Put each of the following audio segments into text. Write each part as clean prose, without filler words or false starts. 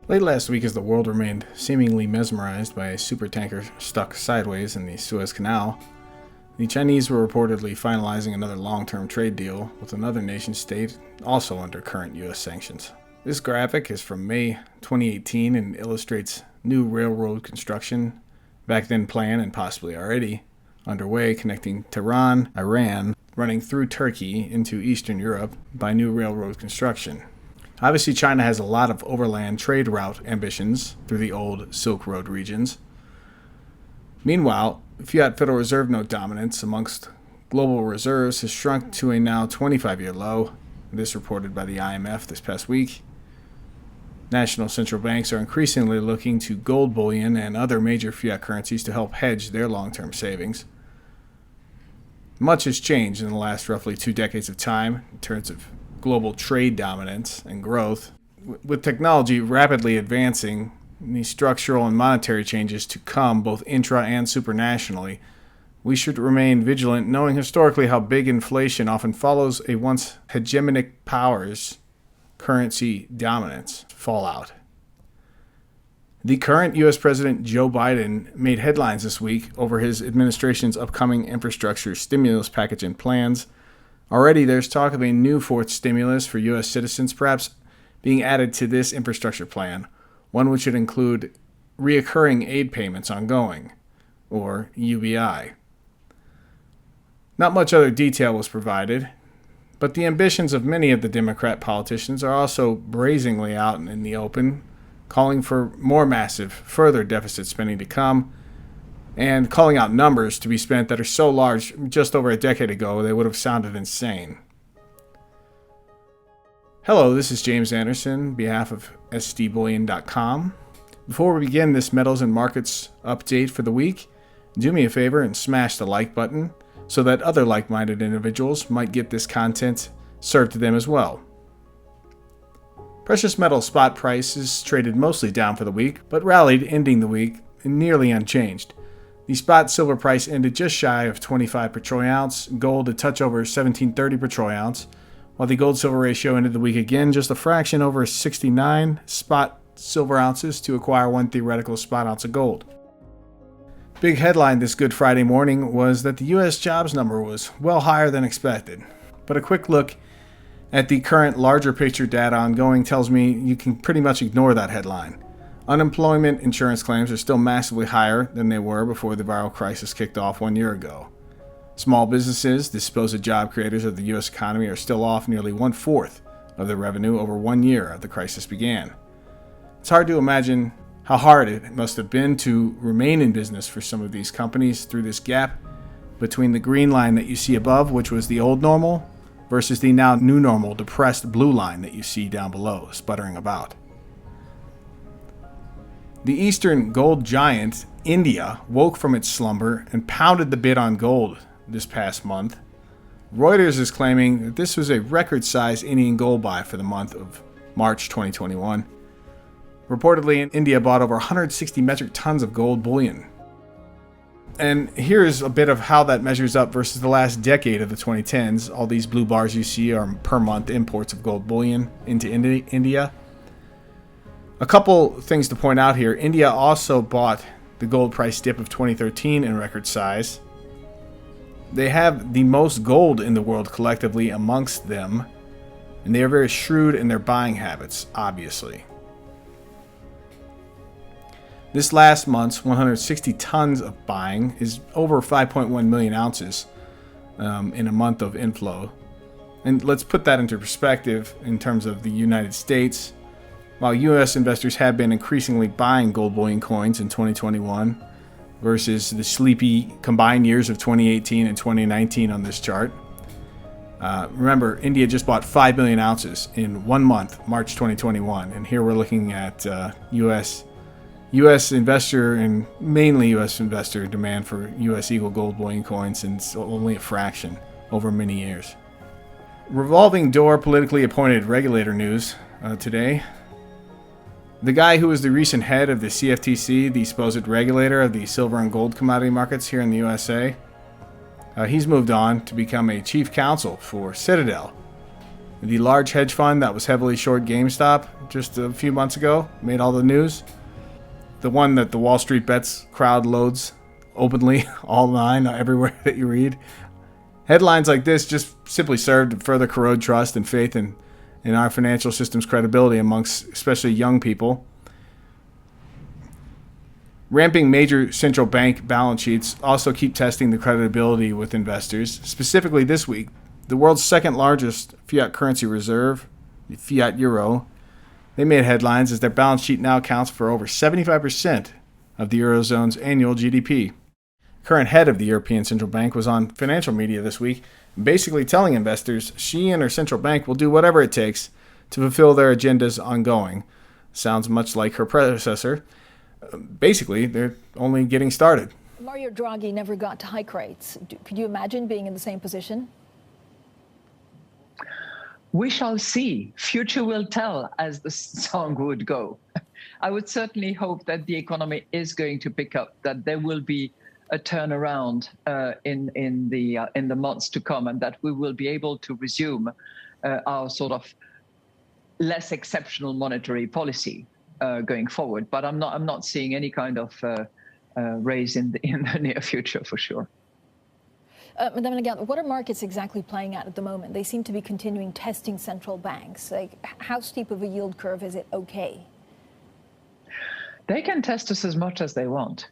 Late last week, as the world remained seemingly mesmerized by a supertanker stuck sideways in the Suez Canal, the Chinese were reportedly finalizing another long-term trade deal with another nation-state also under current U.S. sanctions. This graphic is from May 2018 and illustrates new railroad construction, back then planned and possibly already underway, connecting Tehran, Iran, running through Turkey into Eastern Europe by new railroad construction. Obviously, China has a lot of overland trade route ambitions through the old Silk Road regions. Meanwhile, fiat Federal Reserve note dominance amongst global reserves has shrunk to a now 25-year low, this reported by the IMF this past week. National central banks are increasingly looking to gold bullion and other major fiat currencies to help hedge their long-term savings. Much has changed in the last roughly 2 decades of time in terms of global trade dominance and growth. With technology rapidly advancing, these structural and monetary changes to come both intra and supranationally, we should remain vigilant, knowing historically how big inflation often follows a once hegemonic power's currency dominance fallout. The current U.S. President Joe Biden made headlines this week over his administration's upcoming infrastructure stimulus package and plans. Already there's talk of a new fourth stimulus for U.S. citizens perhaps being added to this infrastructure plan, one which would include reoccurring aid payments ongoing, or UBI. Not much other detail was provided, but the ambitions of many of the Democrat politicians are also brazenly out in the open, calling for more massive, further deficit spending to come, and calling out numbers to be spent that are so large just over a decade ago they would have sounded insane. Hello, this is James Anderson, on behalf of SDBullion.com. Before we begin this metals and markets update for the week, do me a favor and smash the like button so that other like-minded individuals might get this content served to them as well. Precious metal spot prices traded mostly down for the week, but rallied, ending the week nearly unchanged. The spot silver price ended just shy of 25 per troy ounce, gold a touch over 1730 per troy ounce, while the gold-silver ratio ended the week again just a fraction over 69 spot silver ounces to acquire one theoretical spot ounce of gold. Big headline this Good Friday morning was that the U.S. jobs number was well higher than expected, but a quick look at the current larger picture data ongoing tells me you can pretty much ignore that headline. Unemployment insurance claims are still massively higher than they were before the viral crisis kicked off 1 year ago. Small businesses, the supposed job creators of the U.S. economy, are still off nearly 1/4 of their revenue over 1 year after the crisis began. It's hard to imagine how hard it must have been to remain in business for some of these companies through this gap between the green line that you see above, which was the old normal, versus the now new normal depressed blue line that you see down below, sputtering about. The eastern gold giant, India, woke from its slumber and pounded the bid on gold this past month. Reuters is claiming that this was a record-sized Indian gold buy for the month of March 2021. Reportedly, India bought over 160 metric tons of gold bullion. And here's a bit of how that measures up versus the last decade of the 2010s. All these blue bars you see are per month imports of gold bullion into India. A couple things to point out here. India also bought the gold price dip of 2013 in record size. They have the most gold in the world collectively amongst them, and they are very shrewd in their buying habits, obviously. This last month's 160 tons of buying is over 5.1 million ounces in a month of inflow. And let's put that into perspective in terms of the United States. While U.S. investors have been increasingly buying gold bullion coins in 2021 versus the sleepy combined years of 2018 and 2019 on this chart. Remember, India just bought 5 million ounces in 1 month, March 2021. And here we're looking at U.S. investor and mainly U.S. investor demand for U.S. Eagle gold bullion coins, and it's only a fraction over many years. Revolving door politically appointed regulator news today. The guy who was the recent head of the CFTC, the supposed regulator of the silver and gold commodity markets here in the USA, he's moved on to become a chief counsel for Citadel, The large hedge fund that was heavily short GameStop just a few months ago made all the news. The one that the Wall Street Bets crowd loads openly online everywhere that you read. Headlines like this just simply serve to further corrode trust and faith in our financial system's credibility amongst especially young people. Ramping major central bank balance sheets also keep testing the credibility with investors. Specifically this week, the world's second largest fiat currency reserve, the fiat euro, they made headlines as their balance sheet now accounts for over 75% of the Eurozone's annual GDP. Current head of the European Central Bank was on financial media this week, basically telling investors she and her central bank will do whatever it takes to fulfill their agendas ongoing. Sounds much like her predecessor. Basically, they're only getting started. Mario Draghi never got to hike rates. Could you imagine being in the same position? We shall see. Future will tell, as the song would go. I would certainly hope that the economy is going to pick up, that there will be a turnaround in the months to come, and that we will be able to resume our sort of less exceptional monetary policy going forward. But I'm not seeing any kind of raise in the near future for sure. Madame LaGarde, what are markets exactly playing at the moment? They seem to be continuing testing central banks. Like, how steep of a yield curve is it okay? They can test us as much as they want.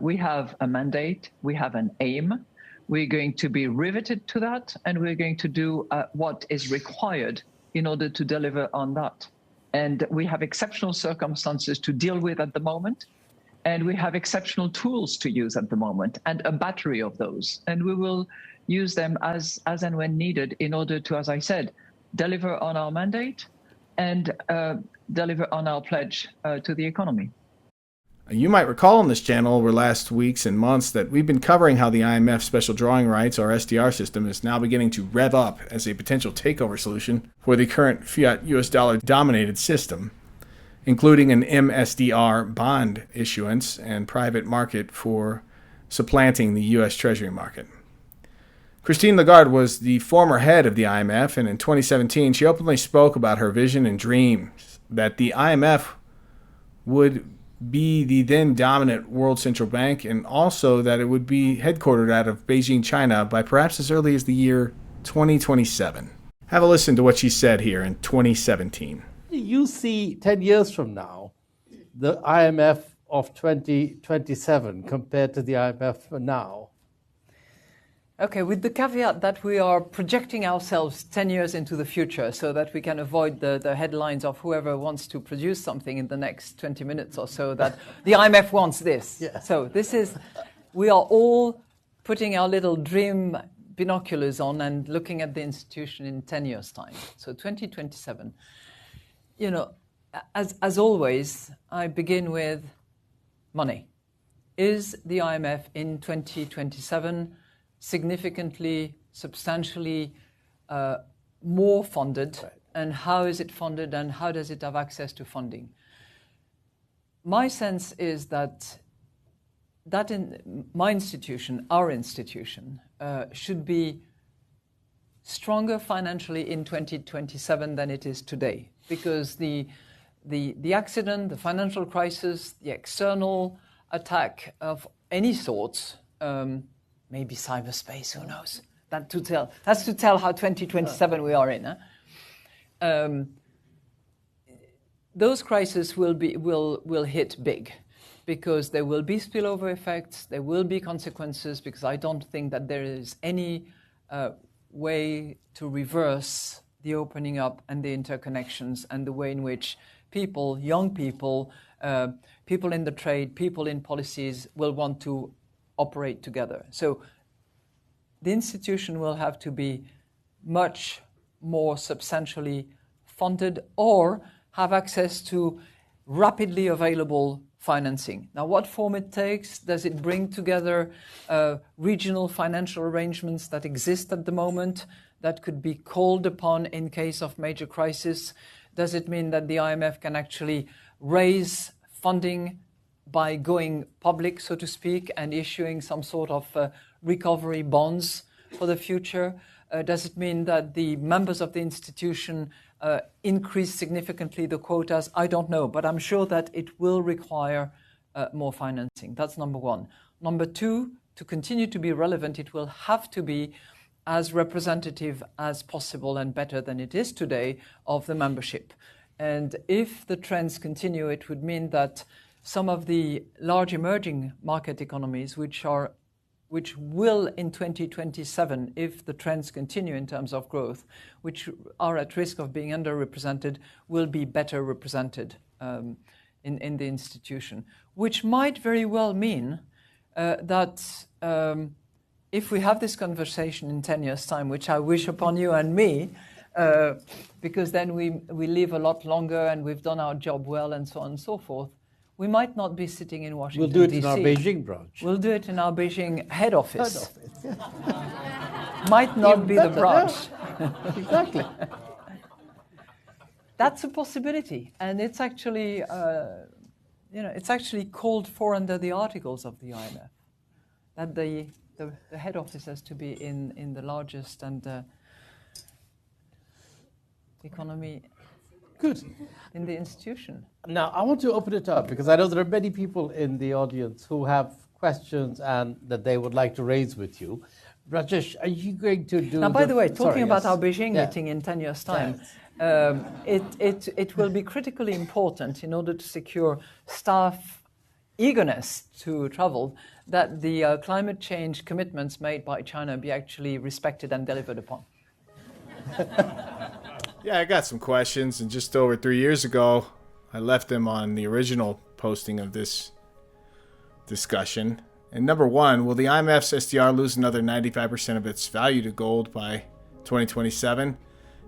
We have a mandate, we have an aim. We're going to be riveted to that, and we're going to do what is required in order to deliver on that. And we have exceptional circumstances to deal with at the moment. And we have exceptional tools to use at the moment, and a battery of those. And we will use them as and when needed in order to, as I said, deliver on our mandate and deliver on our pledge to the economy. You might recall on this channel over last weeks and months that we've been covering how the IMF special drawing rights, or SDR system, is now beginning to rev up as a potential takeover solution for the current fiat US dollar dominated system, including an MSDR bond issuance and private market for supplanting the U.S. Treasury market. Christine LaGarde was the former head of the IMF, and in 2017 she openly spoke about her vision and dreams that the IMF would be the then dominant world central bank, and also that it would be headquartered out of Beijing, China by perhaps as early as the year 2027. Have a listen to what she said here in 2017. You see 10 years from now, the IMF of 2027 compared to the IMF now? Okay, with the caveat that we are projecting ourselves 10 years into the future so that we can avoid the headlines of whoever wants to produce something in the next 20 minutes or so, that the IMF wants this. Yeah. So this is, we are all putting our little dream binoculars on and looking at the institution in 10 years' time. So 2027. You know, as always, I begin with money. Is the IMF in 2027 significantly, substantially more funded? Right. And how is it funded, and how does it have access to funding? My sense is that in my institution, our institution, should be stronger financially in 2027 than it is today, because the accident, the financial crisis, the external attack of any sort, maybe cyberspace, who knows? That's to tell how 2027 we are in. Huh? Those crises will hit big, because there will be spillover effects, there will be consequences, because I don't think that there is any way to reverse the opening up and the interconnections and the way in which people, young people, people in the trade, people in policies will want to operate together. So the institution will have to be much more substantially funded or have access to rapidly available financing. Now, what form it takes, does it bring together regional financial arrangements that exist at the moment that could be called upon in case of major crisis? Does it mean that the IMF can actually raise funding by going public, so to speak, and issuing some sort of recovery bonds for the future? Does it mean that the members of the institution increase significantly the quotas? I don't know, but I'm sure that it will require more financing. That's number one. Number two, to continue to be relevant, it will have to be as representative as possible and better than it is today of the membership. And if the trends continue, it would mean that some of the large emerging market economies, which will in 2027, if the trends continue in terms of growth, which are at risk of being underrepresented, will be better represented in the institution, which might very well mean that if we have this conversation in 10 years' time, which I wish upon you and me, because then we live a lot longer and we've done our job well and so on and so forth, we might not be sitting in Washington, We'll do it D.C. in our Beijing branch. We'll do it in our Beijing head office. Head office, Might not Even be the better, branch. yeah. Exactly. That's a possibility, and it's actually, it's actually called for under the articles of the IMF that the head office has to be in the largest and economy. Good. In the institution. Now, I want to open it up because I know there are many people in the audience who have questions and that they would like to raise with you. Rajesh, are you going to do... Now, by the way, talking about yes. our Beijing meeting in 10 years' time, it will be critically important in order to secure staff eagerness to travel that the climate change commitments made by China be actually respected and delivered upon. Yeah, I got some questions, and just over 3 years ago, I left them on the original posting of this discussion. And number one, will the IMF's SDR lose another 95% of its value to gold by 2027?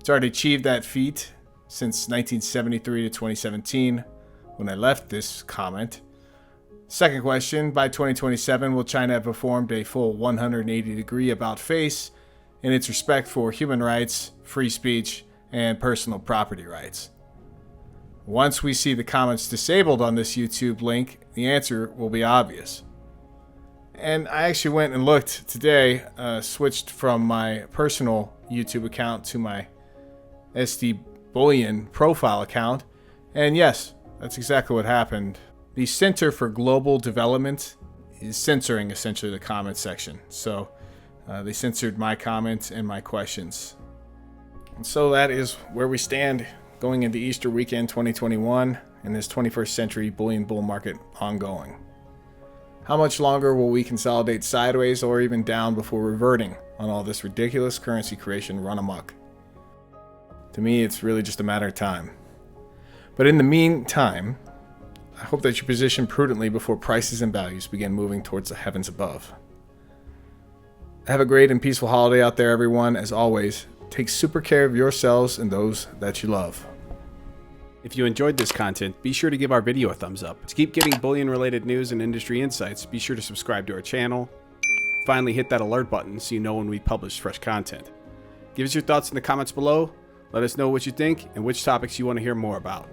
It's already achieved that feat since 1973 to 2017, when I left this comment. Second question, by 2027, will China have performed a full 180-degree about-face in its respect for human rights, free speech, and personal property rights? Once we see the comments disabled on this YouTube link, the answer will be obvious. And I actually went and looked today, switched from my personal YouTube account to my SD Bullion profile account, and yes, that's exactly what happened. The Center for Global Development is censoring essentially the comment section, so they censored my comments and my questions. And so that is where we stand going into Easter weekend 2021 and this 21st century bullion bull market ongoing. How much longer will we consolidate sideways or even down before reverting on all this ridiculous currency creation run amok? To me, it's really just a matter of time. But in the meantime, I hope that you position prudently before prices and values begin moving towards the heavens above. Have a great and peaceful holiday out there, everyone. As always, take super care of yourselves and those that you love. If you enjoyed this content, be sure to give our video a thumbs up. To keep getting bullion-related news and industry insights, be sure to subscribe to our channel. Finally, hit that alert button so you know when we publish fresh content. Give us your thoughts in the comments below. Let us know what you think and which topics you want to hear more about.